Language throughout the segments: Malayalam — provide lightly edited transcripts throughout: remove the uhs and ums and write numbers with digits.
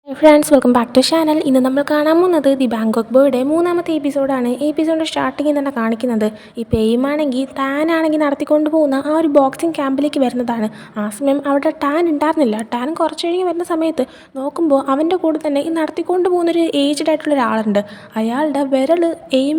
Friends welcome back to channel. ഇന്ന് നമ്മൾ കാണാൻ പോകുന്നത് ദി ബാങ്കോക്ക് ബോയുടെ മൂന്നാമത്തെ എപ്പിസോഡാണ്. ഈ എപ്പിസോഡ് സ്റ്റാർട്ടിങ്ങിൽ തന്നെ കാണിക്കുന്നത് ഈ പെയിമാണെങ്കിൽ ടാനാണെങ്കിൽ നടത്തിക്കൊണ്ട് പോകുന്ന ആ ഒരു ബോക്സിംഗ് ക്യാമ്പിലേക്ക് വരുന്നതാണ്. ആ സമയം അവിടെ ടാൻ ഉണ്ടായിരുന്നില്ല. ടാൻ കുറച്ച് കഴിഞ്ഞ് വരുന്ന സമയത്ത് നോക്കുമ്പോൾ അവൻ്റെ കൂടെ തന്നെ ഈ നടത്തിക്കൊണ്ട് പോകുന്നൊരു ഏജ്ഡ് ആയിട്ടുള്ള ഒരാളുണ്ട്. അയാളുടെ വിരൽ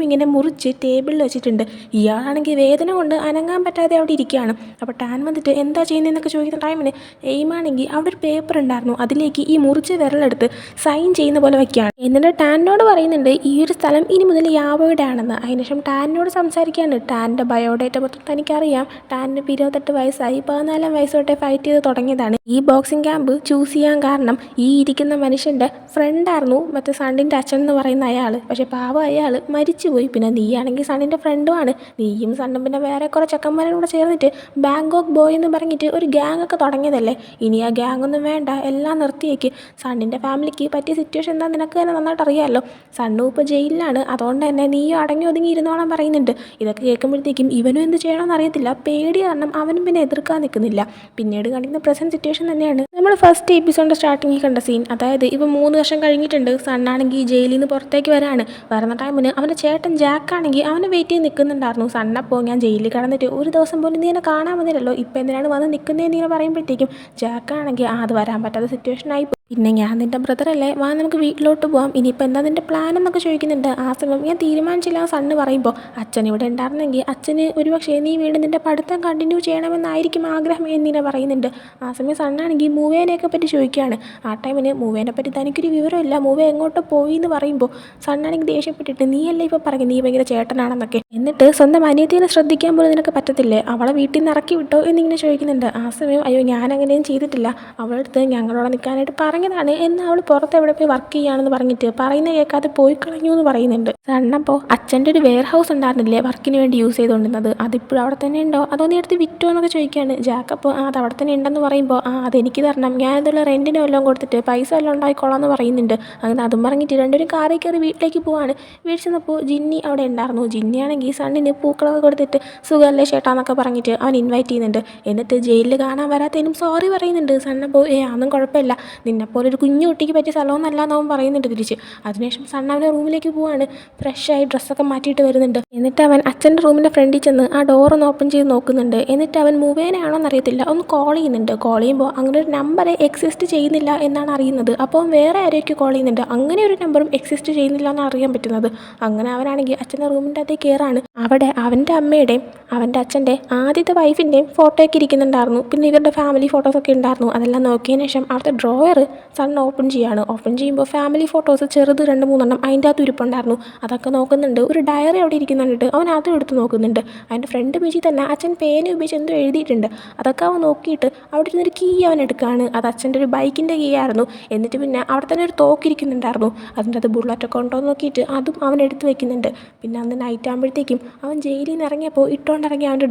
ഇങ്ങനെ മുറിച്ച് ടേബിളിൽ വെച്ചിട്ടുണ്ട്. ഇയാളാണെങ്കിൽ വേദന കൊണ്ട് അനങ്ങാൻ പറ്റാതെ അവിടെ ഇരിക്കുകയാണ്. അപ്പോൾ ടാൻ വന്നിട്ട് എന്താ ചെയ്യുന്നതെന്നൊക്കെ ചോദിക്കുന്ന ടൈമിന് എയിമാണെങ്കിൽ അവിടെ ഒരു പേപ്പർ ഉണ്ടായിരുന്നു. അതിലേക്ക് ഈ മുറിച്ച് വിരലെടുത്ത് സൈൻ ചെയ്യുന്ന പോലെ വയ്ക്കുകയാണ്. എന്നിട്ട് ടാനിനോട് പറയുന്നുണ്ട് ഈ ഒരു സ്ഥലം ഇനി മുതൽ യാവോയുടെ ആണെന്ന്. അതിനുശേഷം ടാനിനോട് സംസാരിക്കുകയാണ്. ടാനിൻ്റെ ബയോഡേറ്റ മൊത്തം തനിക്കറിയാം. ടാനിന് 28 വയസ്സായി. 14 വയസ്സ് തൊട്ടേ ഫൈറ്റ് ചെയ്ത് തുടങ്ങിയതാണ്. ഈ ബോക്സിംഗ് ക്യാമ്പ് ചൂസ് ചെയ്യാൻ കാരണം ഈ ഇരിക്കുന്ന മനുഷ്യൻ്റെ ഫ്രണ്ടായിരുന്നു മറ്റേ സണ്ണിൻ്റെ അച്ഛൻ എന്ന് പറയുന്ന അയാൾ. പക്ഷേ പാവം അയാൾ മരിച്ചുപോയി. പിന്നെ നീയാണെങ്കിൽ സണ്ണിൻ്റെ ഫ്രണ്ടുമാണ്. നീയും സണ്ണും പിന്നെ വേറെ കുറേ ചെക്കന്മാരും കൂടെ ചേർന്നിട്ട് ബാങ്കോക്ക് ബോയ് എന്ന് പറഞ്ഞിട്ട് ഒരു ഗ്യാങ് ഒക്കെ തുടങ്ങിയതല്ലേ. ഇനി ആ ഗ്യാങ് ഒന്നും വേണ്ട, എല്ലാം നിർത്തിയേക്ക്. സണ്ണിൻ്റെ ഫാമിലിക്ക് പറ്റിയ സിറ്റുവേഷൻ എന്താ നിനക്ക് തന്നെ നന്നായിട്ട് അറിയാമല്ലോ. സണ്ണു ഇപ്പോൾ ജയിലിലാണ്. അതുകൊണ്ട് തന്നെ നീയും അടങ്ങി ഒതുങ്ങി ഇരുന്നോളാൻ പറയുന്നുണ്ട്. ഇതൊക്കെ കേൾക്കുമ്പോഴത്തേക്കും ഇവനും എന്ത് ചെയ്യണമെന്ന് അറിയത്തില്ല. പേടി കാരണം അവനും പിന്നെ എതിർക്കാൻ നിൽക്കുന്നില്ല. പിന്നീട് കാണിക്കുന്ന പ്രസൻറ്റ് സിറ്റുവേഷൻ തന്നെയാണ് നമ്മൾ ഫസ്റ്റ് എപ്പിസോഡിൻ്റെ സ്റ്റാർട്ടിങ്ങിൽ കണ്ട സീൻ. അതായത് ഇപ്പോൾ 3 വർഷം കഴിഞ്ഞിട്ടുണ്ട്. സണ്ണാണെങ്കിൽ ജയിലിൽ നിന്ന് പുറത്തേക്ക് വരുന്ന ടൈമിന് അവൻ്റെ ചേട്ടൻ ജാക്കാണെങ്കിൽ അവനെ വെയിറ്റ് ചെയ്ത് നിൽക്കുന്നുണ്ടായിരുന്നു. സണ്ണപ്പോൾ ഞാൻ ജയിലിൽ കിടന്നിട്ട് ഒരു ദിവസം പോലും നീ എന്നെ കാണാൻ വന്നില്ലല്ലോ, ഇപ്പം എന്തിനാണ് വന്ന് നിൽക്കുന്നതെന്ന് ഇങ്ങനെ പറയുമ്പോഴത്തേക്കും ജാക്കാണെങ്കിൽ അത് വരാൻ പറ്റാത്ത സിറ്റുവേഷനായി. പിന്നെ ഞാൻ നിൻ്റെ ബ്രദറല്ലേ, വാ നമുക്ക് വീട്ടിലോട്ട് പോകാം, ഇനിയിപ്പോൾ എന്താ നിൻ്റെ പ്ലാൻ എന്നൊക്കെ ചോദിക്കുന്നുണ്ട്. ആ സമയം ഞാൻ തീരുമാനിച്ചില്ല സണ്ണ് പറയുമ്പോൾ അച്ഛൻ ഇവിടെ ഉണ്ടായിരുന്നെങ്കിൽ അച്ഛന് ഒരുപക്ഷേ നീ വീണ്ടും നിൻ്റെ പഠിത്തം കണ്ടിന്യൂ ചെയ്യണമെന്നായിരിക്കും ആഗ്രഹം എന്നിങ്ങനെ പറയുന്നുണ്ട്. ആ സമയം സണ്ണാണെങ്കിൽ മൂവേനെയൊക്കെ പറ്റി ചോദിക്കുകയാണ്. ആ ടൈമിന് മൂവേനെ പറ്റി തനിക്കൊരു വിവരമില്ല, മൂവേ എങ്ങോട്ട് പോയി എന്ന് പറയുമ്പോൾ സണ്ണാണെങ്കിൽ ദേഷ്യപ്പെട്ടിട്ട് നീയല്ലേ ഇപ്പോൾ പറയും നീ ഭയങ്കര ചേട്ടനാണെന്നൊക്കെ. എന്നിട്ട് സ്വന്തം അനിയത്തിനെ ശ്രദ്ധിക്കാൻ പോലും നിനക്ക് പറ്റത്തില്ലേ, അവളെ വീട്ടിൽ നിന്ന് ഇറക്കി വിട്ടോ എന്നിങ്ങനെ ചോദിക്കുന്നുണ്ട്. ആ സമയം അയ്യോ ഞാൻ അങ്ങനെയും ചെയ്തിട്ടില്ല, അവളടുത്ത് ഞങ്ങളോട് നിൽക്കാനായിട്ട് പറഞ്ഞതാണ് എന്ന് അവൾ പുറത്ത് എവിടെ പോയി വർക്ക് ചെയ്യുകയാണെന്ന് പറഞ്ഞിട്ട് പറയുന്ന കേൾക്കാതെ പോയി കളഞ്ഞു എന്ന് പറയുന്നുണ്ട്. സണ്ണപ്പോൾ അച്ഛൻ്റെ ഒരു വെയർ ഹൗസ് ഉണ്ടായിരുന്നില്ലേ വർക്കിന് വേണ്ടി യൂസ് ചെയ്തുകൊണ്ടിരുന്നത്, അതിപ്പോഴും അവിടെ തന്നെ ഉണ്ടോ അതോ നീ എടുത്ത് വിറ്റോ എന്നൊക്കെ ചോദിക്കുകയാണ്. ജാക്കപ്പോൾ അത് അവിടെ തന്നെ ഉണ്ടെന്ന് പറയുമ്പോൾ അതെനിക്ക് തരണം, ഞാനിതുള്ള റെൻറ്റിന് വല്ലതും കൊടുത്തിട്ട് പൈസ വല്ലതും ഉണ്ടായിക്കോളാം എന്ന് പറയുന്നുണ്ട്. അങ്ങനെ അതും പറഞ്ഞിട്ട് രണ്ടുപേരും കാറിൽ കയറി വീട്ടിലേക്ക് പോവാണ്. വീട്ടിൽ ചെന്നപ്പോൾ ജിന്നി അവിടെ ഉണ്ടായിരുന്നു. ജിന്നിയാണെങ്കിൽ സണ്ണിന് പൂക്കളൊക്കെ കൊടുത്തിട്ട് സുഖമല്ലേ ചേട്ടാന്നൊക്കെ പറഞ്ഞിട്ട് അവൻ ഇൻവൈറ്റ് ചെയ്യുന്നുണ്ട്. എന്നിട്ട് ജയിലിൽ കാണാൻ വരാത്തതിനും സോറി പറയുന്നുണ്ട്. സണ്ണപ്പോൾ അതൊന്നും കുഴപ്പമില്ല, നിന്നെപ്പോലെ ഒരു കുഞ്ഞു കുട്ടിക്ക് പറ്റിയ സ്ഥലമൊന്നല്ല എന്നവൻ പറയുന്നുണ്ട് തിരിച്ച്. അതിനുശേഷം സണ്ണ അവൻ്റെ റൂമിലേക്ക് പോവാണ്. ഫ്രഷായി ഡ്രസ്സൊക്കെ മാറ്റിയിട്ട് വരുന്നുണ്ട്. എന്നിട്ട് അവൻ അച്ഛൻ്റെ റൂമിൻ്റെ ഫ്രണ്ടിൽ ചെന്ന് ആ ഡോറൊന്ന് ഓപ്പൺ ചെയ്ത് നോക്കുന്നുണ്ട്. എന്നിട്ട് അവൻ മൂവേനെയാണോ എന്നറിയത്തില്ല ഒന്ന് കോൾ ചെയ്യുന്നുണ്ട്. കോൾ ചെയ്യുമ്പോൾ അങ്ങനെ ഒരു നമ്പർ എക്സിസ്റ്റ് ചെയ്യുന്നില്ല എന്നാണ് അറിയുന്നത്. അപ്പോൾ വേറെ ആരെയൊക്കെ കോൾ ചെയ്യുന്നുണ്ട്. അങ്ങനെ ഒരു നമ്പറും എക്സിസ്റ്റ് ചെയ്യുന്നില്ല എന്നാണ് അറിയാൻ പറ്റുന്നത്. അങ്ങനെ അവനാണെങ്കിൽ അച്ഛൻ്റെ റൂമിൻ്റെ അകത്തേക്ക് കയറാണ്. അവിടെ അവൻ്റെ അമ്മയുടെയും അവൻ്റെ അച്ഛൻ്റെ ആദ്യത്തെ വൈഫിൻ്റെയും ഫോട്ടോയൊക്കെ ഇരിക്കുന്നുണ്ടായിരുന്നു. പിന്നെ ഇവരുടെ ഫാമിലി ഫോട്ടോസൊക്കെ ഉണ്ടായിരുന്നു. അതെല്ലാം നോക്കിയതിന് ശേഷം അവിടുത്തെ ഡ്രോയർ സൺ ഓപ്പൺ ചെയ്യാണ്. ഓപ്പൺ ചെയ്യുമ്പോൾ ഫാമിലി ഫോട്ടോസ് ചെറുത് 2-3 അതിൻ്റെ അകത്ത് ഇരിപ്പുണ്ടായിരുന്നു. അതൊക്കെ നോക്കുന്നുണ്ട്. ഒരു ഡയറി അവിടെ ഇരിക്കുന്നുണ്ട്. അവൻ അതും എടുത്ത് നോക്കുന്നുണ്ട്. അതിൻ്റെ ഫ്രണ്ട് പേജിൽ തന്നെ അച്ഛൻ പേന ഉപയോഗിച്ച് എന്തോ എഴുതിയിട്ടുണ്ട്. അതൊക്കെ അവൻ നോക്കിയിട്ട് അവിടെ ഇരുന്നൊരു കീ അവൻ എടുക്കുകയാണ്. അത് അച്ഛൻ്റെ ഒരു ബൈക്കിൻ്റെ കീ ആയിരുന്നു. എന്നിട്ട് പിന്നെ അവിടെ തന്നെ ഒരു തോക്കിരിക്കുന്നുണ്ടായിരുന്നു. അതിൻ്റെ അത് ബുള്ളറ്റൊക്കെ ഉണ്ടോ എന്ന് നോക്കിയിട്ട് അതും അവൻ എടുത്ത് വെക്കുന്നുണ്ട്. പിന്നെ അന്ന് നൈറ്റ് ആകുമ്പോഴത്തേക്കും അവൻ ജയിലിൽ നിന്ന് ഇറങ്ങിയപ്പോൾ ഇട്ടുകൊണ്ടിറങ്ങിയ അവൻ്റെ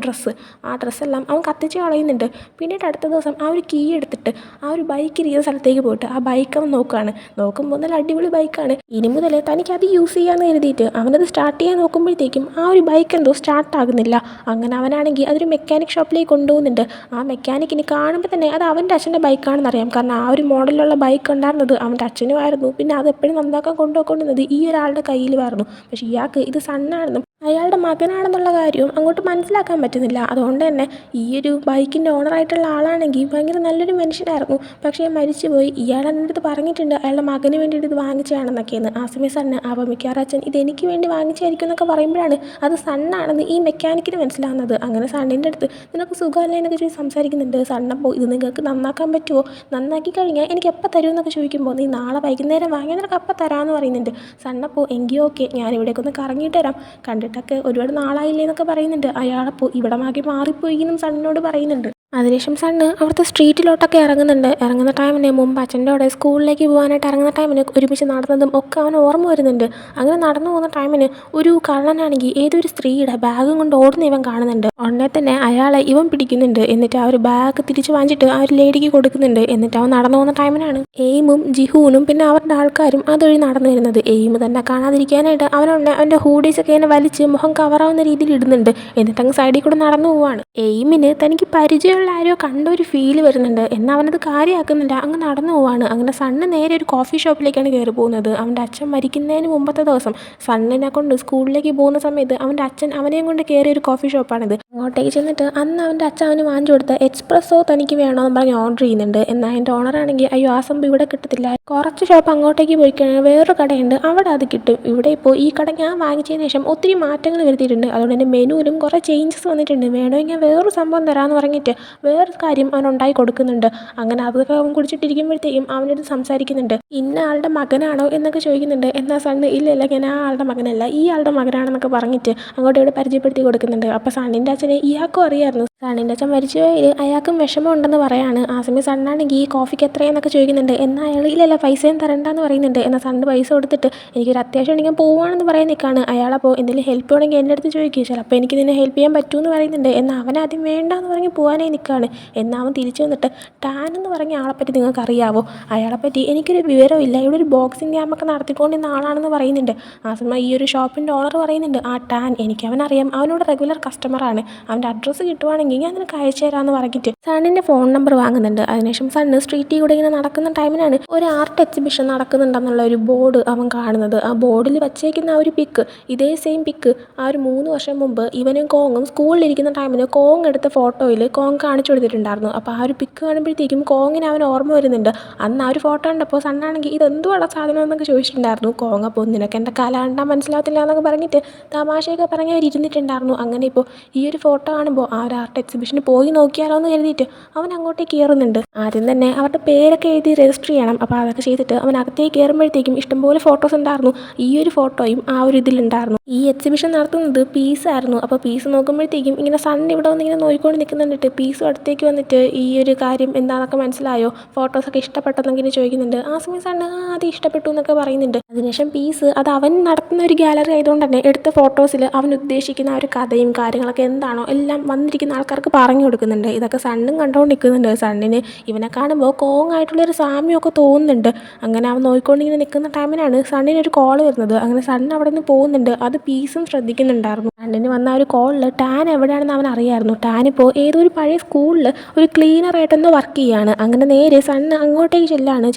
ആ ഡ്രസ്സെല്ലാം അവൻ കത്തിച്ച് കളയുന്നുണ്ട്. പിന്നീട് അടുത്ത ദിവസം ആ ഒരു കീ എടുത്തിട്ട് ആ ഒരു ബൈക്ക് ഇരിക്കുന്ന സ്ഥലത്തേക്ക് പോയിട്ട് ആ ബൈക്ക് അവൻ നോക്കുകയാണ്. നോക്കുമ്പോൾ നല്ല അടിപൊളി ബൈക്കാണ്. ഇനി മുതൽ തനിക്ക് അത് യൂസ് ചെയ്യാമെന്ന് കരുതിയിട്ട് അവനത് സ്റ്റാർട്ട് ചെയ്യാൻ നോക്കുമ്പോഴത്തേക്കും ആ ഒരു ബൈക്ക് എന്തോ സ്റ്റാർട്ടാകുന്നില്ല. അങ്ങനെ അവനാണെങ്കിൽ അതൊരു മെക്കാനിക് ഷോപ്പിലേക്ക് കൊണ്ടുപോകുന്നുണ്ട്. ആ മെക്കാനിക്കിന് കാണുമ്പോൾ തന്നെ അത് അവൻ്റെ അച്ഛൻ്റെ ബൈക്കാണെന്ന് അറിയാം. കാരണം ആ ഒരു മോഡലുള്ള ബൈക്ക് ഉണ്ടായിരുന്നത് അവൻ്റെ അച്ഛനുമായിരുന്നു. പിന്നെ അത് എപ്പോഴും നന്നാക്കാൻ കൊണ്ടുപോയിക്കൊണ്ടിരുന്നത് ഈ ഒരാളുടെ കയ്യിലുമായിരുന്നു. പക്ഷേ ഇയാൾക്ക് ഇത് സണ്ണാണെന്നും അയാളുടെ മകനാണെന്നുള്ള കാര്യവും അങ്ങോട്ട് മനസ്സിലാക്കാൻ പറ്റുന്നില്ല. അതുകൊണ്ട് തന്നെ ഈ ഒരു ബൈക്കിൻ്റെ ഓണറായിട്ടുള്ള ആളാണെങ്കിൽ ഭയങ്കര നല്ലൊരു മനുഷ്യനായിരുന്നു. പക്ഷേ മരിച്ചുപോയി. ഇയാൾ എൻ്റെ അടുത്ത് പറഞ്ഞിട്ടുണ്ട് അയാളുടെ മകന് വേണ്ടിയിട്ട് ഇത് വാങ്ങിച്ചതാണെന്നൊക്കെയെന്ന്. ആ സമയം സണ്ണ് അപ്പോൾ മിക്കവാറും അച്ഛൻ ഇതെനിക്ക് വേണ്ടി വാങ്ങിച്ചായിരിക്കും എന്നൊക്കെ പറയുമ്പോഴാണ് അത് സണ്ണാണെന്ന് ഈ മെക്കാനിക്കിന് മനസ്സിലാവുന്നത്. അങ്ങനെ സണ്ണിൻ്റെ അടുത്ത് നിനക്ക് സുഖമല്ലേ എന്നൊക്കെ ചോദിച്ച് സംസാരിക്കുന്നുണ്ട്. സണ്ണപ്പോൾ ഇത് നിങ്ങൾക്ക് നന്നാക്കാൻ പറ്റുമോ, നന്നാക്കി കഴിഞ്ഞാൽ എനിക്ക് എപ്പോൾ തരുമെന്നൊക്കെ ചോദിക്കുമ്പോൾ നീ നാളെ വൈകുന്നേരം വാങ്ങിയാൽ നിനക്ക് അപ്പം തരാമെന്ന് പറയുന്നുണ്ട്. സണ്ണപ്പോൾ എങ്കിൽ ഓക്കെ ഞാൻ ഇവിടേക്കൊന്ന് കറങ്ങിയിട്ട് തരാം, കണ്ടിട്ടൊക്കെ ഒരുപാട് നാളായില്ലേ എന്നൊക്കെ പറയുന്നുണ്ട്. അയാളപ്പോൾ ഇവിടെ മാറിപ്പോയി എന്നും സണ്ണിനോട് പറയുന്നുണ്ട്. അതിനുശേഷം സണ്ണ് അവിടുത്തെ സ്ട്രീറ്റിലോട്ടൊക്കെ ഇറങ്ങുന്ന ടൈമിന് മുമ്പ് അച്ഛൻ്റെ അവിടെ സ്കൂളിലേക്ക് പോകാനായിട്ട് ഇറങ്ങുന്ന ടൈമിന് ഒരുമിച്ച് നടന്നതും ഒക്കെ അവൻ ഓർമ്മ വരുന്നുണ്ട്. അങ്ങനെ നടന്നു പോകുന്ന ടൈമിന് ഒരു കള്ളനാണെങ്കിൽ ഏതൊരു സ്ത്രീയുടെ ബാഗും കൊണ്ട് ഓടുന്ന ഇവൻ കാണുന്നുണ്ട്. ഉടനെ തന്നെ അയാളെ ഇവൻ പിടിക്കുന്നുണ്ട്. എന്നിട്ട് ആ ഒരു ബാഗ് തിരിച്ച് വാങ്ങിച്ചിട്ട് ആ ഒരു ലേഡിക്ക് കൊടുക്കുന്നുണ്ട്. എന്നിട്ട് അവൻ നടന്നു പോകുന്ന ടൈമിനാണ് എയിമും ജിഹൂനും പിന്നെ അവരുടെ ആൾക്കാരും അതുവഴി നടന്നു വരുന്നത്. എയിം തന്നെ കാണാതിരിക്കാനായിട്ട് അവൻ്റെ ഹൂഡീസൊക്കെ ഇങ്ങനെ വലിച്ച് മുഖം കവറാവുന്ന രീതിയിൽ ഇടുന്നുണ്ട്. എന്നിട്ട് അങ്ങ് സൈഡിൽ കൂടെ നടന്നു പോവാണ്. എയിമിന് തനിക്ക് പരിചയം ദൂരെയുള്ള ആരോ കണ്ട ഒരു ഫീല് വരുന്നുണ്ട്. എന്നാൽ അവനത് കാര്യമാക്കുന്നില്ല, അങ്ങ് നടന്നു പോവാണ്. അങ്ങനെ സണ്ണ് നേരെ ഒരു കോഫി ഷോപ്പിലേക്കാണ് കയറി പോകുന്നത്. അവൻ്റെ അച്ഛൻ മരിക്കുന്നതിന് മുമ്പത്തെ ദിവസം സണ്ണിനെ കൊണ്ട് സ്കൂളിലേക്ക് പോകുന്ന സമയത്ത് അവൻ്റെ അച്ഛൻ അവനെയും കൊണ്ട് കയറിയ ഒരു കോഫി ഷോപ്പാണിത്. അങ്ങോട്ടേക്ക് ചെന്നിട്ട് അന്ന് അവൻ്റെ അച്ഛൻ അവന് വാങ്ങിച്ചു കൊടുത്ത എക്സ്പ്രസ്സോ തനിക്ക് വേണമെന്ന് പറഞ്ഞ് ഓർഡർ ചെയ്യുന്നുണ്ട്. എന്നാൽ അതിൻ്റെ ഓണറാണെങ്കിൽ അയ്യോ ആ സംഭവം ഇവിടെ കിട്ടത്തില്ല, കുറച്ച് ഷോപ്പ് അങ്ങോട്ടേക്ക് പോയി കഴിഞ്ഞാൽ വേറൊരു കടയുണ്ട് അവിടെ അത് കിട്ടും, ഇവിടെ ഇപ്പോൾ ഈ കട ഞാൻ വാങ്ങിച്ചതിന് ശേഷം ഒത്തിരി മാറ്റങ്ങൾ വരുത്തിയിട്ടുണ്ട്, അതുകൊണ്ട് തന്നെ മെനുവിലും കുറേ ചേഞ്ചസ് വന്നിട്ടുണ്ട്, വേണമെങ്കിൽ വേറൊരു സംഭവം തരാമെന്ന് പറഞ്ഞിട്ട് വേറൊരു കാര്യം അവൻ ഉണ്ടാക്കി കൊടുക്കുന്നുണ്ട്. അങ്ങനെ അതൊക്കെ അവൻ കുടിച്ചിട്ടിരിക്കുമ്പോഴത്തേക്കും അവനോട് സംസാരിക്കുന്നുണ്ട്. ഇന്ന ആളുടെ മകനാണോ എന്നൊക്കെ ചോദിക്കുന്നുണ്ട്. എന്നാൽ സണ്ണ് ഇല്ല ഞാൻ ആ ആളുടെ മകനല്ല, ഈ ആളുടെ മകനാണെന്നൊക്കെ പറഞ്ഞിട്ട് അങ്ങോട്ട് ഇവിടെ പരിചയപ്പെടുത്തി കൊടുക്കുന്നുണ്ട്. അപ്പോൾ സണ്ണിൻ്റെ അച്ഛനെ ഇയാൾക്കും അറിയാമായിരുന്നു. സണ്ണിൻ്റെ അച്ഛൻ മരിച്ചു പോയാൽ അയാൾക്കും വിഷമം ഉണ്ടെന്ന് പറയാണ്. ആ സമയം സണ്ണാണെങ്കിൽ ഈ കോഫിക്ക് എത്രയെന്നൊക്കെ ചോദിക്കുന്നുണ്ട്. എന്നാൽ അയാൾ ഇല്ല പൈസയും തരണ്ടെന്ന് പറയുന്നുണ്ട്. എന്നാൽ സണ്ണ് പൈസ കൊടുത്തിട്ട് എനിക്കൊരു അത്യാവശ്യം ഉണ്ടെങ്കിൽ പോവുകയാണെന്ന് പറയാൻ നിൽക്കുകയാണ്. അയാളപ്പോൾ എന്തെങ്കിലും ഹെൽപ്പ് വേണമെങ്കിൽ എൻ്റെ അടുത്ത് ചോദിക്കുക, ചിലപ്പോൾ എനിക്ക് നിന്നെ ഹെൽപ്പ് ചെയ്യാൻ പറ്റുമെന്ന് പറയുന്നുണ്ട്. എന്നാൽ അവനാദ്യം വേണ്ടാന്ന് പറഞ്ഞ് പോകാനായി നിൽക്കുകയാണ്. എന്നാൽ അവൻ തിരിച്ചു വന്നിട്ട് ടാൻ എന്ന് പറഞ്ഞ ആളെപ്പറ്റി നിങ്ങൾക്ക് അറിയാവോ, അയാളെപ്പറ്റി എനിക്കൊരു വിവരമില്ല, ഇവിടെ ഒരു ബോക്സിങ് ക്യാമ്പൊക്കെ നടത്തിക്കൊണ്ടിരുന്ന ആളാണെന്ന് പറയുന്നുണ്ട്. ആ സമയം ഈ ഒരു ഷോപ്പിൻ്റെ ഓണർ പറയുന്നുണ്ട്, ആ ടാൻ എനിക്ക് അവനറിയാം, അവനോട് റെഗുലർ കസ്റ്റമറാണ്, അവൻ്റെ അഡ്രസ്സ് കിട്ടുവാണെങ്കിൽ ഞാൻ നിനക്ക് അയച്ചു തരാമെന്ന് പറഞ്ഞിട്ട് സണ്ണിൻ്റെ ഫോൺ നമ്പർ വാങ്ങുന്നുണ്ട്. അതിനുശേഷം സണ്ണ് സ്ട്രീറ്റിൽ കൂടെ ഇങ്ങനെ നടക്കുന്ന ടൈമിനാണ് ഒരു ആർട്ട് എക്സിബിഷൻ നടക്കുന്നുണ്ടെന്നുള്ള ഒരു ബോർഡ് അവൻ കാണുന്നത്. ആ ബോർഡിൽ വച്ചേക്കുന്ന ആ ഒരു പിക്ക്, ഇതേ സെയിം പിക്ക് ആ ഒരു 3 വർഷം മുമ്പ് ഇവനും കോങ്ങും സ്കൂളിലിരിക്കുന്ന ടൈമിന് കോങ് എടുത്ത ഫോട്ടോയിൽ കോങ് കാണിച്ചു കൊടുത്തിട്ടുണ്ടായിരുന്നു. അപ്പോൾ ആ ഒരു പിക്ക് കാണുമ്പോഴത്തേക്കും കോങ്ങിന് അവൻ ഓർമ്മ വരുന്നുണ്ട്. അന്ന് ആ ഒരു ഫോട്ടോ കണ്ടപ്പോൾ സണ്ണാണെങ്കിൽ ഇതെന്തുവാണ് സാധനം എന്നൊക്കെ ചോദിച്ചിട്ടുണ്ടായിരുന്നു. കോങ് അപ്പോൾ നിനക്ക് എൻ്റെ കല കണ്ടാൽ മനസ്സിലാവത്തില്ല എന്നൊക്കെ പറഞ്ഞിട്ട് തമാശയൊക്കെ പറഞ്ഞ് അവർ ഇരുന്നിട്ടുണ്ടായിരുന്നു. അങ്ങനെ ഇപ്പോൾ ഈ ഒരു ഫോട്ടോ കാണുമ്പോൾ ആ ഒരു ആർട്ട് എക്സിബിഷന് പോയി നോക്കിയാലോ എന്ന് കരുതിയിട്ട് അവൻ അങ്ങോട്ടേക്ക് കയറുന്നുണ്ട്. ആദ്യം തന്നെ അവരുടെ പേരൊക്കെ എഴുതി രജിസ്റ്റർ ചെയ്യണം. അപ്പോൾ അതൊക്കെ ചെയ്തിട്ട് അവൻ അകത്തേക്ക് കയറുമ്പോഴത്തേക്കും ഇഷ്ടംപോലെ ഫോട്ടോസ് ഉണ്ടായിരുന്നു. ഈ ഒരു ഫോട്ടോയും ആ ഒരു ഇതിലുണ്ടായിരുന്നു. ഈ എക്സിബിഷൻ നടത്തുന്നത് പീസായിരുന്നു. അപ്പോൾ പീസ് നോക്കുമ്പോഴത്തേക്കും ഇങ്ങനെ സണ്ണ് ഇവിടെ വന്ന് ഇങ്ങനെ നോക്കിക്കൊണ്ട് നിൽക്കുന്നുണ്ടിട്ട് പീസും അടുത്തേക്ക് വന്നിട്ട് ഈ ഒരു കാര്യം എന്താണെന്നൊക്കെ മനസ്സിലായോ, ഫോട്ടോസൊക്കെ ഇഷ്ടപ്പെട്ടെന്നെങ്കിലും ചോദിക്കുന്നുണ്ട്. ആ സമയം സണ്ണ് അത് ഇഷ്ടപ്പെട്ടു എന്നൊക്കെ പറയുന്നുണ്ട്. അതിനുശേഷം പീസ് അത് അവൻ നടത്തുന്ന ഒരു ഗാലറി ആയതുകൊണ്ട് തന്നെ എടുത്ത ഫോട്ടോസിൽ അവൻ ഉദ്ദേശിക്കുന്ന ആ ഒരു കഥയും കാര്യങ്ങളൊക്കെ എന്താണോ എല്ലാം വന്നിരിക്കുന്ന ആൾക്കാർക്ക് പറഞ്ഞു കൊടുക്കുന്നുണ്ട്. ഇതൊക്കെ സണ്ണും കണ്ടുകൊണ്ട് നിൽക്കുന്നുണ്ട്. സണ്ണിന് ഇവനെ കാണുമ്പോൾ കോങ് ആയിട്ടുള്ളൊരു സാമ്യമൊക്കെ തോന്നുന്നുണ്ട്. അങ്ങനെ അവൻ നോക്കിക്കൊണ്ടിങ്ങനെ നിൽക്കുന്ന ടൈമിനാണ് സണ്ണിനൊരു കോൾ വരുന്നത്. അങ്ങനെ സണ്ണ് അവിടെ നിന്ന് പോകുന്നുണ്ട്. അത് പീസും ശ്രദ്ധിക്കുന്നുണ്ടായിരുന്നു. സണ്ണിന് വന്ന ഒരു കോളിൽ ടാൻ എവിടെയാണെന്ന് അവൻ അറിയാമായിരുന്നു. ടാനിപ്പോൾ ഏതോ ഒരു പഴയ സ്കൂളിൽ ഒരു ക്ലീനറായിട്ടൊന്ന് വർക്ക് ചെയ്യുകയാണ്. അങ്ങനെ നേരെ സണ്ണ് അങ്ങോട്ടേക്ക്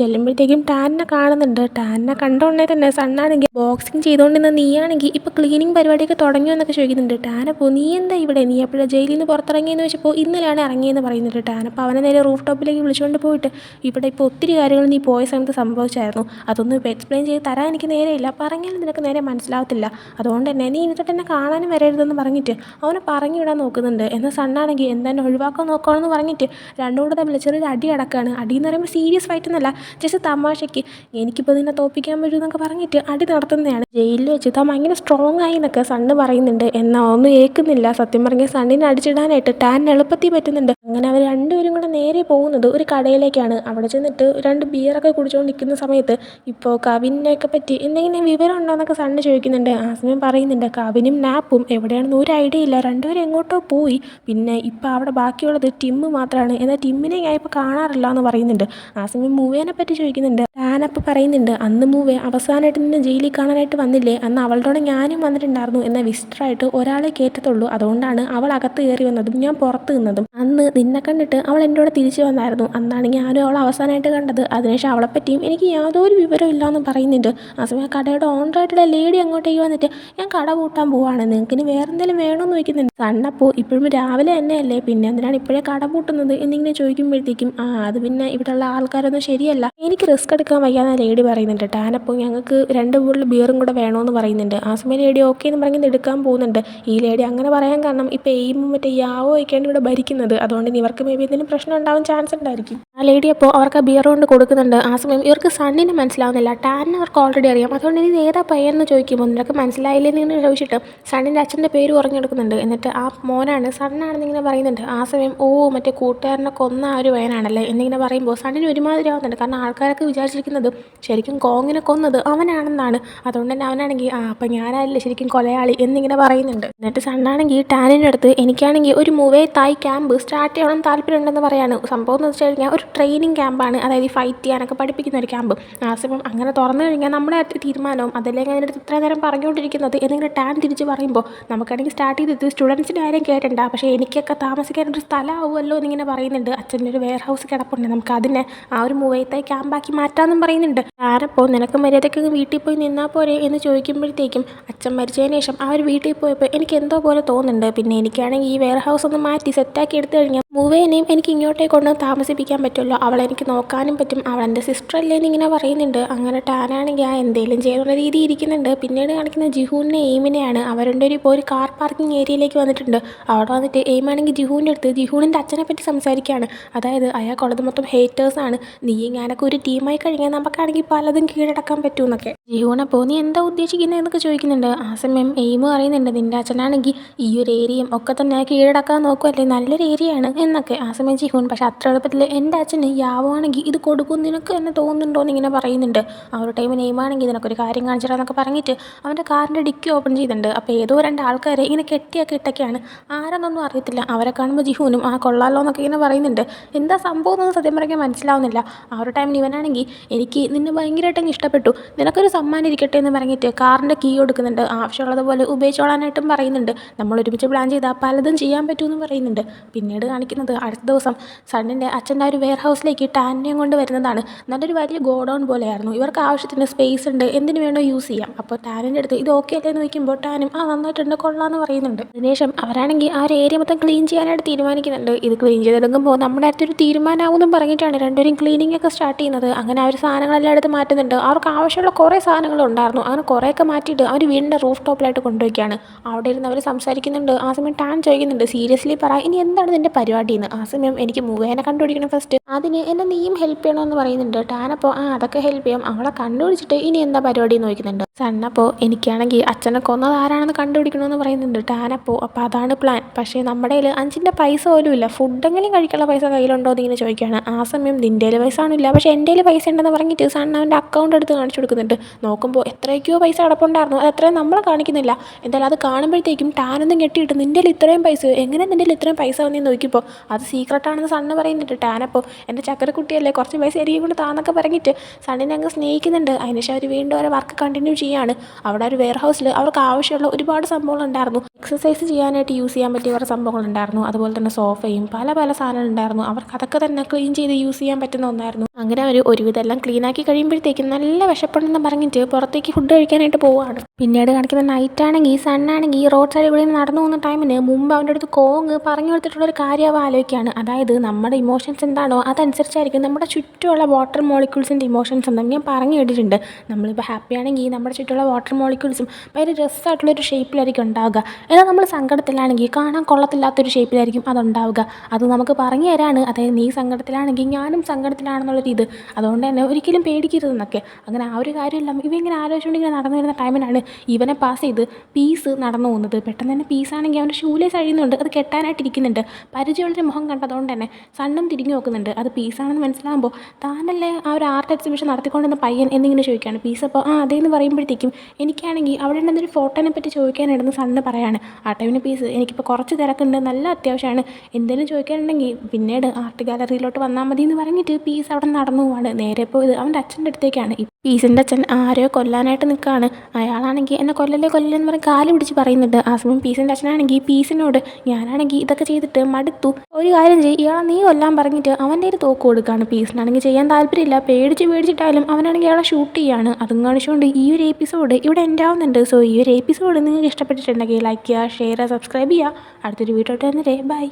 ചെല്ലുമ്പോഴത്തേക്കും ടാനിനെ കാണുന്നുണ്ട്. ടാനിനെ കണ്ടോണ്ടേ തന്നെ സണ്ണാണെങ്കിൽ ബോക്സിങ് ചെയ്തുകൊണ്ടിരുന്ന നീയാണെങ്കിൽ ഇപ്പോൾ ക്ലീനിങ് പരിപാടിയൊക്കെ തുടങ്ങിയോ എന്നൊക്കെ ചോദിക്കുന്നുണ്ട്. ടാനപ്പോൾ നീ എന്താ ഇവിടെ, നീ എപ്പോഴാണ് ജയിലിൽ നിന്ന് പുറത്തിറങ്ങിയെന്ന് വെച്ചപ്പോൾ ഇന്നലെയാണ് ഇറങ്ങിയെന്ന് പറയുന്നുണ്ട് ടാൻ. അപ്പോൾ അവനെ നേരെ റൂഫ് ടോപ്പിലേക്ക് വിളിച്ചുകൊണ്ട് പോയിട്ട് ഇവിടെ ഇപ്പോൾ ഒത്തിരി കാര്യങ്ങൾ നീ പോയ സമയത്ത് സംഭവിച്ചായിരുന്നു, അതൊന്നും ഇപ്പോൾ എക്സ്പ്ലെയിൻ ചെയ്ത് തരാൻ എനിക്ക് നേരെയില്ല, പറഞ്ഞാലും നിനക്ക് നേരെ മനസ്സിലാവത്തില്ല, അതുകൊണ്ട് തന്നെ നീ എന്നിട്ട് എന്നെ കാണാനും വരരുതെന്ന് പറഞ്ഞിട്ട് അവനെ പറഞ്ഞു വിടാൻ നോക്കുന്നുണ്ട്. എന്നാൽ സണ്ണാണെങ്കിൽ എന്തായാലും ഒഴിവാക്കാൻ നോക്കുകയാണെന്ന് പറഞ്ഞിട്ട് രണ്ടും കൂടെ തമ്മിൽ ചെറിയൊരു അടി അടക്കാണ്. അടി എന്ന് പറയുമ്പോൾ സീരിയസ് ഫൈറ്റ് എന്നല്ല, ജസ്റ്റ് തമാശയ്ക്ക് എനിക്കിപ്പോൾ നിന്നെ തോൽപ്പിക്കാൻ പറ്റും എന്നൊക്കെ പറഞ്ഞിട്ട് അടി നടത്തുന്നതാണ്. ജയിലിൽ വെച്ച് താൻ ഭയങ്കര സ്ട്രോങ് ആയി എന്നൊക്കെ സണ്ണ് പറയുന്നുണ്ട്. എന്നാൽ ഒന്നും ഏൽക്കുന്നില്ല. സത്യം പറഞ്ഞാൽ സണ്ണിനെ അടിച്ചിടാനായിട്ട് ടാൻ എളുപ്പത്തിൽ പറ്റുന്നുണ്ട്. അങ്ങനെ അവർ രണ്ടുപേരും കൂടെ നേരെ പോകുന്നത് ഒരു കടയിലേക്കാണ്. അവിടെ ചെന്നിട്ട് 2 ബിയറൊക്കെ കുടിച്ചുകൊണ്ട് നിൽക്കുന്ന സമയത്ത് ഇപ്പോൾ കവിനെയൊക്കെ പറ്റി എന്തെങ്കിലും വിവരം ഉണ്ടോ എന്നൊക്കെ സണ്ണ് ചോദിക്കുന്നുണ്ട്. ആ സമയം പറയുന്നുണ്ട് കവിനും നാപ്പും എവിടെയാണെന്ന് ഒരു ഐഡിയ ഇല്ല, രണ്ടുപേരും എങ്ങോട്ടോ പോയി, പിന്നെ ഇപ്പോൾ അവിടെ ബാക്കിയുള്ളത് ടിമ്മ് മാത്രമാണ്, എന്നാൽ ടിമ്മിനെ ഞാൻ ഇപ്പോൾ കാണാറില്ല എന്ന് പറയുന്നുണ്ട്. ആ സമയം മൂവേനെ പറ്റി ചോദിക്കുന്നുണ്ട്. ടാനപ്പോൾ പറയുന്നുണ്ട് അന്ന് മൂവേ അവസാനമായിട്ട് നിന്നെ ജയിലിൽ കാണാനായിട്ട് വന്നില്ലേ, അന്ന് അവളുടെ കൂടെ ഞാനും വന്നിട്ടുണ്ടായിരുന്നു, എന്നാൽ വിസിറ്ററായിട്ട് ഒരാളെ കയറ്റത്തുള്ളൂ, അതുകൊണ്ടാണ് അവൾ അകത്ത് കയറി വന്നതും ഞാൻ പുറത്ത് നിന്നതും. അന്ന് നിന്നെ കണ്ടിട്ട് അവൾ എൻ്റെ കൂടെ തിരിച്ചു വന്നായിരുന്നു, അന്നാണ് ഞാനും അവൾ അവസാനമായിട്ട് കണ്ടത്, അതിനുശേഷം അവളെപ്പറ്റിയും എനിക്ക് യാതൊരു വിവരവും ഇല്ലയെന്ന് പറയുന്നുണ്ട്. ആ സമയം കടയുടെ ഓണറായിട്ടുള്ള ലേഡി അങ്ങോട്ടേക്ക് വന്നിട്ട് ഞാൻ കട പൂട്ടാൻ പോവാണ്, നിങ്ങൾക്ക് ഇനി വേറെ എന്തെങ്കിലും വേണമെന്ന് ചോദിക്കുന്നുണ്ട്. സണ്ണപ്പോൾ ഇപ്പോഴും രാവിലെ തന്നെയല്ലേ, പിന്നെ എന്തിനാണ് ഇപ്പോഴേ കട പൂട്ടുന്നത് എന്നിങ്ങനെ ചോദിക്കുമ്പോഴത്തേക്കും അത് പിന്നെ ഇവിടെയുള്ള ആൾക്കാരൊന്നും ശരിയല്ല, എനിക്ക് റിസ്ക് എടുക്കാൻ വയ്യാന്ന് ലേഡി പറയുന്നുണ്ട്. ടാനപ്പോൾ ഞങ്ങൾക്ക് 2 ബോട്ടിൽ ബിയറും കൂടെ വേണമെന്ന് പറയുന്നുണ്ട്. ആ സമയം ലേഡി ഓക്കെ എന്ന് പറഞ്ഞ് എടുക്കാൻ പോകുന്നുണ്ട്. ഈ ലേഡി അങ്ങനെ പറയാൻ കാരണം ഇപ്പോൾ എയിമും മറ്റേ യാവോ ഒക്കെയാണ് ഇവിടെ ഭരിക്കുന്നത്, അതുകൊണ്ട് ഇവർക്ക് മേ ബി എന്തെങ്കിലും പ്രശ്നം ഉണ്ടാവാൻ ചാൻസ് ഉണ്ടായിരിക്കും. ആ ലേഡി അപ്പോൾ അവർക്ക് ആ ബിയർ കൊണ്ട് കൊടുക്കുന്നുണ്ട്. ആ സമയം ഇവർക്ക് സണ്ണിന് മനസ്സിലാവുന്നില്ല, ടാനിന് അവർക്ക് ഓൾറെഡി അറിയാം, അതുകൊണ്ട് ഇത് ഏതാ പയ്യെന്ന് ചോദിക്കുമ്പോൾ നിനക്ക് മനസ്സിലായില്ലെന്ന് ചോദിച്ചിട്ട് സണ്ണിൻ്റെ അച്ഛൻ്റെ പേര് പറഞ്ഞെടുക്കുന്നുണ്ട്. എന്നിട്ട് ആ മോനാണ് സണ്ണാണെന്നിങ്ങനെ പറയുന്നുണ്ട്. ആ സമയം ഓ മറ്റേ കൂട്ടുകാരനെ കൊന്ന ആ ഒരു പയ്യനാണല്ലേ എന്നിങ്ങനെ പറയുമ്പോൾ സണ്ണിന് ഒരുമാതിരി ആവുന്നുണ്ട്, കാരണം ആൾ ആൾക്കാരൊക്കെ വിചാരിച്ചിരിക്കുന്നത് ശരിക്കും കോങ്ങിനെ കൊന്നത് അവനാണെന്നാണ്. അതുകൊണ്ട് തന്നെ അവനാണെങ്കിൽ അപ്പം ഞാനല്ല ശരിക്കും കൊലയാളി എന്നിങ്ങനെ പറയുന്നുണ്ട്. എന്നിട്ട് സണ്ണാണെങ്കിൽ ടാനിൻ്റെ അടുത്ത് എനിക്കാണെങ്കിൽ ഒരു മുവേ തായ് ക്യാമ്പ് സ്റ്റാർട്ട് ചെയ്യണം താല്പര്യമുണ്ടെന്ന് പറയാണ്. സംഭവം എന്ന് വെച്ച് കഴിഞ്ഞാൽ ഒരു ട്രെയിനിങ് ക്യാമ്പാണ്, അതായത് ഫൈറ്റ് ചെയ്യാനൊക്കെ പഠിപ്പിക്കുന്ന ഒരു ക്യാമ്പ്. ആ സമയം അങ്ങനെ തുറന്നു കഴിഞ്ഞാൽ നമ്മുടെ തീരുമാനവും അതല്ലെങ്കിൽ അതിൻ്റെ അടുത്ത് ഇത്ര നേരം പറഞ്ഞുകൊണ്ടിരിക്കുന്നത് എന്നിങ്ങനെ ടാൻ തിരിച്ച് പറയുമ്പോൾ നമുക്കാണെങ്കിൽ സ്റ്റാർട്ട് ചെയ്തിട്ട് സ്റ്റുഡൻസിൻ്റെ ആരും കേട്ടണ്ട, പക്ഷേ എനിക്കൊക്കെ താമസിക്കാനൊരു സ്ഥലമാവുമല്ലോ എന്നിങ്ങനെ പറയുന്നുണ്ട്. അച്ഛൻ്റെ ഒരു വെയർ ഹൗസ് കിടപ്പുണ്ട്, നമുക്ക് അതിനെ ആ ഒരു മുവൈത്തായി ക്യാമ്പാക്കി മാറ്റാമെന്നും പറയുന്നുണ്ട്. ആരപ്പോൾ നിനക്ക് മര്യാദയ്ക്ക് വീട്ടിൽ പോയി നിന്നാൽ പോരെ എന്ന് ചോദിക്കുമ്പോഴത്തേക്കും അച്ഛൻ മരിച്ചതിന് ശേഷം ആ ഒരു വീട്ടിൽ പോയപ്പോൾ എനിക്ക് എന്തോ പോലെ തോന്നുന്നുണ്ട്. പിന്നെ എനിക്കാണെങ്കിൽ ഈ വെയർ ഹൗസ് ഒന്ന് മാറ്റി സെറ്റാക്കി എടുത്തു കഴിഞ്ഞാൽ മുവേനെയും എനിക്ക് ഇങ്ങോട്ടേക്ക് കൊണ്ട് താമസിപ്പിക്കാൻ പറ്റുമല്ലോ, അവളെ എനിക്ക് നോക്കാനും പറ്റും, അവളെൻ്റെ സിസ്റ്റർ അല്ലേന്ന് ഇങ്ങനെ പറയുന്നുണ്ട്. അങ്ങനെ ടാനാണെങ്കിൽ ആ എന്തെങ്കിലും ചെയ്യുന്ന രീതി ഇരിക്കുന്നുണ്ട്. പിന്നീട് കാണിക്കുന്ന ജിഹൂനെ എയിമിനെയാണ്. അവരുടെ ഒരു കാർ പാർക്കിംഗ് ഏരിയയിലേക്ക് വന്നിട്ടുണ്ട്. അവിടെ വന്നിട്ട് എയിമാണെങ്കിൽ ജിഹൂൻ്റെ അടുത്ത് ജിഹൂണിൻ്റെ അച്ഛനെ പറ്റി സംസാരിക്കുകയാണ്. അതായത് അയാൾക്കുള്ളത് മൊത്തം ഹേറ്റേഴ്സാണ്, നീ ഞാനൊക്കെ ഒരു ടീമായി കഴിഞ്ഞാൽ നമുക്കാണെങ്കിൽ പലതും കീഴടക്കാൻ പറ്റുമെന്നൊക്കെ. ജിഹൂണപ്പോൾ നീ എന്താ ഉദ്ദേശിക്കുന്നത് എന്നൊക്കെ ചോദിക്കുന്നുണ്ട്. ആ സമയം എയിം അറിയുന്നുണ്ട് നിൻ്റെ അച്ഛനാണെങ്കിൽ ഈ ഒരു ഏരിയയും ഒക്കെ തന്നെ കീഴടക്കാൻ നോക്കുമല്ലേ, നല്ലൊരു ഏരിയയാണ് എന്നൊക്കെ. ആ സമയം ജിഹൂൺ പക്ഷേ അത്ര എളുപ്പത്തിൽ എൻ്റെ അച്ഛന് യാവുകയാണെങ്കിൽ ഇത് കൊടുക്കും നിനക്ക് എന്നെ തോന്നുന്നുണ്ടോ എന്നിങ്ങനെ പറയുന്നുണ്ട്. ആ ഒരു ടൈമിൽ നെയ്മാണെങ്കിൽ നിനക്കൊരു കാര്യം കാണിച്ചിടാന്നൊക്കെ പറഞ്ഞിട്ട് അവൻ്റെ കാറിൻ്റെ ഡിക്കി ഓപ്പൺ ചെയ്തിട്ടുണ്ട്. അപ്പോൾ ഏതോ രണ്ട് ആൾക്കാരെ ഇങ്ങനെ കെട്ടിയൊക്കെ ഇട്ടൊക്കെയാണ്, ആരെന്നൊന്നും അറിയത്തില്ല. അവരെ കാണുമ്പോൾ ജിഹൂനും ആ കൊള്ളാലോ എന്നൊക്കെ ഇങ്ങനെ പറയുന്നുണ്ട്. എന്താ സംഭവം എന്നൊന്നും സത്യം പറയാൻ മനസ്സിലാവുന്നില്ല. ആ ഒരു ടൈമിൽ ഇവനാണെങ്കിൽ എനിക്ക് നിന്നെ ഭയങ്കരമായിട്ട് ഇഷ്ടപ്പെട്ടു, നിനക്കൊരു സമ്മാനം ഇരിക്കട്ടെ എന്ന് പറഞ്ഞിട്ട് കാറിൻ്റെ കീ കൊടുക്കുന്നുണ്ട്. ആവശ്യമുള്ളതുപോലെ ഉപയോഗിച്ചോളാനായിട്ടും പറയുന്നുണ്ട്. നമ്മൾ ഒരുമിച്ച് പ്ലാൻ ചെയ്താൽ പലതും ചെയ്യാൻ പറ്റുമെന്ന് പറയുന്നുണ്ട്. പിന്നീട് കാണിക്കുന്നത് അടുത്ത ദിവസം സണ്ണിൻ്റെ അച്ഛൻ്റെ ഒരു വെയർ ഹൗസിലേക്ക് ടാനിനെയും കൊണ്ട് വരുന്നതാണ്. നല്ലൊരു വലിയ ഗോഡൗൺ പോലെയായിരുന്നു. ഇവർക്ക് ആവശ്യത്തിന് സ്പേസ് ഉണ്ട്, എന്തിനു വേണോ യൂസ് ചെയ്യാം. അപ്പോൾ ടാനിൻ്റെ അടുത്ത് ഇത് ഓക്കെ അല്ലേ എന്ന് ചോദിക്കുമ്പോൾ ടാനും നന്നായിട്ടുണ്ട് കൊള്ളാമെന്ന് പറയുന്നുണ്ട്. അതിനുശേഷം അവരാണെങ്കിൽ ആ ഒരു ഏരിയ മൊത്തം ക്ലീൻ ചെയ്യാനായിട്ട് തീരുമാനിക്കുന്നുണ്ട്. ഇത് ക്ലീൻ ചെയ്തെടുക്കുമ്പോൾ നമ്മുടെ അടുത്തൊരു തീരുമാനമാവുമെന്നും പറഞ്ഞിട്ടാണ് രണ്ടുപേരും ക്ലീനിങ് ഒക്കെ സ്റ്റാർട്ട് ചെയ്യുന്നത്. അങ്ങനെ അവർ സാധനങ്ങളെല്ലാം എടുത്ത് മാറ്റുന്നുണ്ട്. അവർക്ക് ആവശ്യമുള്ള കുറേ സാധനങ്ങളുണ്ടായിരുന്നു. അങ്ങനെ കുറേയൊക്കെ മാറ്റിയിട്ട് അവർ വീടിൻ്റെ റൂഫ് ടോപ്പിലായിട്ട് കൊണ്ടുവയ്ക്കുകയാണ്. അവിടെ ഇരുന്ന് അവർ സംസാരിക്കുന്നുണ്ട്. ആ സമയം ടാൻ ചോദിക്കുന്നുണ്ട് സീരിയസ്ലി പറ ഇനി എന്താണ് നിൻ്റെ പരിപാടി എന്ന്. ആ സമയം എനിക്ക് മുവേനെ കണ്ടുപിടിക്കണം ഫസ്റ്റ്, അതിന് എന്നെ നീയും ഹെൽപ്പ് ചെയ്യണമെന്ന് പറയുന്നുണ്ട്. ടാനപ്പോൾ അതൊക്കെ ഹെൽപ്പ് ചെയ്യാം, അവളെ കണ്ടുപിടിച്ചിട്ട് ഇനി എന്താ പരിപാടി എന്ന് ചോദിക്കുന്നുണ്ട്. സണ്ണപ്പോൾ എനിക്കാണെങ്കിൽ അച്ഛനെ കൊന്നത് ആരാണെന്ന് കണ്ടുപിടിക്കണമെന്ന് പറയുന്നുണ്ട്. ടാനപ്പോൾ അപ്പോൾ അതാണ് പ്ലാൻ, പക്ഷേ നമ്മുടെ കയ്യിൽ 5 പൈസ പോലും ഇല്ല, ഫുഡെങ്കിലും കഴിക്കാനുള്ള പൈസ കയ്യിലുണ്ടോ എന്ന് ഇങ്ങനെ ചോദിക്കുകയാണ്. ആ സമയം നിൻ്റെ പൈസ ആണില്ല, പക്ഷേ എൻ്റെ പൈസ ഉണ്ടെന്ന് പറഞ്ഞിട്ട് സണ്ണ അവൻ്റെ അക്കൗണ്ട് എടുത്ത് കാണിച്ചു കൊടുക്കുന്നുണ്ട്. നോക്കുമ്പോൾ എത്രയൊക്കെയോ പൈസ കിടപ്പുണ്ടായിരുന്നു, അത് എത്രയും നമ്മളെ കാണിക്കുന്നില്ല. എന്തായാലും അത് കാണുമ്പോഴത്തേക്കും ടാനൊന്നും കെട്ടിയിട്ട് നിൻ്റെ ഇത്രയും പൈസ എങ്ങനെ നിൻ്റെ ഇത്രയും പൈസ വന്നെന്ന് നോക്കിയപ്പോൾ അത് സീക്രട്ടാണെന്ന് സണ്ണ് പറയുന്നുണ്ട്. ടാനപ്പോൾ എൻ്റെ ചക്കരക്കുട്ടിയല്ലേ കുറച്ച് പൈസ എനിക്ക് കൊണ്ട് താന്നൊക്കെ പറഞ്ഞിട്ട് സണ്ണിനെ അങ്ങ് സ്നേഹിക്കുന്നുണ്ട്. അതിനുശേഷം അവർ വീണ്ടും അവരെ വർക്ക് കണ്ടിന്യൂ ചെയ്യാണ്. അവിടെ ഒരു വെയർ ഹൗസിൽ അവർക്ക് ആവശ്യമുള്ള ഒരുപാട് സംഭവങ്ങളുണ്ടായിരുന്നു. എക്സസൈസ് ചെയ്യാനായിട്ട് യൂസ് ചെയ്യാൻ പറ്റിയ കുറേ സംഭവങ്ങളുണ്ടായിരുന്നു. അതുപോലെ തന്നെ സോഫയും പല സാധനങ്ങളുണ്ടായിരുന്നു. അവർക്ക് അതൊക്കെ തന്നെ ക്ലീൻ ചെയ്ത് യൂസ് ചെയ്യാൻ പറ്റുന്ന ഒന്നായിരുന്നു. അങ്ങനെ അവർ ഒരുവിധം എല്ലാം ക്ലീനാക്കി കഴിയുമ്പോഴത്തേക്കും നല്ല വിശപ്പുണ്ടെന്ന് പറഞ്ഞിട്ട് പുറത്തേക്ക് ഫുഡ് കഴിക്കാനായിട്ട് പോവുകയാണ്. പിന്നീട് കാണിക്കുന്ന നൈറ്റ് ആണെങ്കിൽ സണ്ണാണെങ്കിൽ റോഡ് സൈഡ് ഇവിടെ നടന്നു പോകുന്ന ടൈമിന് മുമ്പ് അവൻ്റെ അടുത്ത് കോങ് പറഞ്ഞു കൊടുത്തിട്ടുള്ളൊരു കാര്യം അവ ആലോചിക്കുകയാണ്. അതായത് നമ്മുടെ ഇമോഷൻസ് എന്താണോ അതനുസരിച്ചായിരിക്കും നമ്മുടെ ചുറ്റുമുള്ള വാട്ടർ മോളിക്യൂൾസിൻ്റെ ഇമോഷൻസ് എന്തെങ്കിലും ഞാൻ പറഞ്ഞു കേട്ടിട്ടുണ്ട്. നമ്മളിപ്പോൾ ഹാപ്പി ആണെങ്കിൽ നമ്മുടെ ചുറ്റുമുള്ള വാട്ടർ മോളിക്യൂൾസും ഭയങ്കര രസമായിട്ടുള്ളൊരു ഷേപ്പിലായിരിക്കും ഉണ്ടാവുക. എന്നാൽ നമ്മൾ സങ്കടത്തിലാണെങ്കിൽ കാണാൻ കൊള്ളത്തില്ലാത്തൊരു ഷേപ്പിലായിരിക്കും അതുണ്ടാവുക. അത് നമുക്ക് പറഞ്ഞു തരാണ്, അതായത് നീ സങ്കടത്തിലാണെങ്കിൽ ഞാനും സങ്കടത്തിലാണെന്നുള്ളൊരു ഇത്. അതുകൊണ്ട് തന്നെ ഒരിക്കലും പേടിക്കരുതെന്നൊക്കെ. അങ്ങനെ ആ ഒരു കാര്യമെല്ലാം ഇവ ഇങ്ങനെ ആലോചിച്ചുകൊണ്ട് ഇങ്ങനെ നടന്നു വരുന്ന ടൈമിനാണ് ഇവനെ പാസ് ചെയ്ത് പീസ് നടന്നു പോകുന്നത്. പെട്ടെന്ന് തന്നെ പീസാണെങ്കിൽ അവൻ്റെ ഷൂലേസ് അഴിയുന്നുണ്ട്, അത് കെട്ടാനായിട്ടിരിക്കുന്നുണ്ട്. പരിചയമുള്ളൊരു മുഖം കണ്ടതുകൊണ്ട് തന്നെ സണ്ണും തിരിഞ്ഞു നോക്കുന്നുണ്ട്. അത് പീസാണെന്ന് മനസ്സിലാകുമ്പോൾ താനല്ലേ ആ ഒരു ആർട്ട് എക്സിബിഷൻ നടത്തിക്കൊണ്ടിരുന്ന പയ്യൻ എന്നിങ്ങനെ ചോദിക്കുകയാണ്. പീസ് അപ്പോൾ അതേന്ന് പറയുമ്പോഴത്തേക്കും എനിക്കാണെങ്കിൽ അവിടെ ഉണ്ടെന്നൊരു ഫോട്ടോനെ പറ്റി ചോദിക്കാനായിടുന്ന് സണ്ണ് പറയാണ്. ആ ടൈമിന് പീസ് എനിക്കിപ്പോൾ കുറച്ച് തിരക്കുണ്ട്, നല്ല അത്യാവശ്യമാണ്, എന്തെങ്കിലും ചോദിക്കാനുണ്ടെങ്കിൽ പിന്നീട് ആർട്ട് ഗാലറിയിലോട്ട് വന്നാൽ മതി എന്ന് പറഞ്ഞിട്ട് പീസ് അവിടെ നടന്നു പോവാണ്. നേരെ പോയത് അവൻ്റെ അച്ഛൻ്റെ അടുത്തേക്കാണ്. പീസിൻ്റെ അച്ഛൻ ആരെയോ കൊല്ലാനായിട്ട് നിൽക്കുകയാണ്. അയാളാണെങ്കിൽ എന്നെ കൊല്ലല്ലേ എന്ന് പറഞ്ഞ് കാല് പിടിച്ച് പറയുന്നുണ്ട്. ആ സമയം പീസിൻ്റെ അച്ഛനാണെങ്കിൽ പീസിനോട് ഞാനാണെങ്കിൽ ഇതൊക്കെ ചെയ്തിട്ട് മടുത്തു, ഒരു കാര്യം ചെയ്യും ഇയാളെ നീ കൊല്ലാൻ പറഞ്ഞിട്ട് അവൻ്റെ ഒരു തോക്ക് കൊടുക്കുകയാണ്. പീസിനാണെങ്കിൽ ചെയ്യാൻ താല്പര്യമില്ല, പേടിച്ചിട്ടായാലും അവനാണെങ്കിൽ അയാളെ ഷൂട്ട് ചെയ്യാണ്. അതും കാണിച്ചുകൊണ്ട് ഈ ഒരു എപ്പിസോഡ് ഇവിടെ എൻഡ് ആവുന്നുണ്ട്. സോ ഈ ഒരു എപ്പിസോഡ് നിങ്ങൾക്ക് ഇഷ്ടപ്പെട്ടിട്ടുണ്ടെങ്കിൽ ലൈക്ക് ചെയ്യുക, ഷെയർ ചെയ്യുക, സബ്സ്ക്രൈബ് ചെയ്യുക. അടുത്തൊരു വീഡിയോ ഇട്ട് തന്നേരെ ബൈ.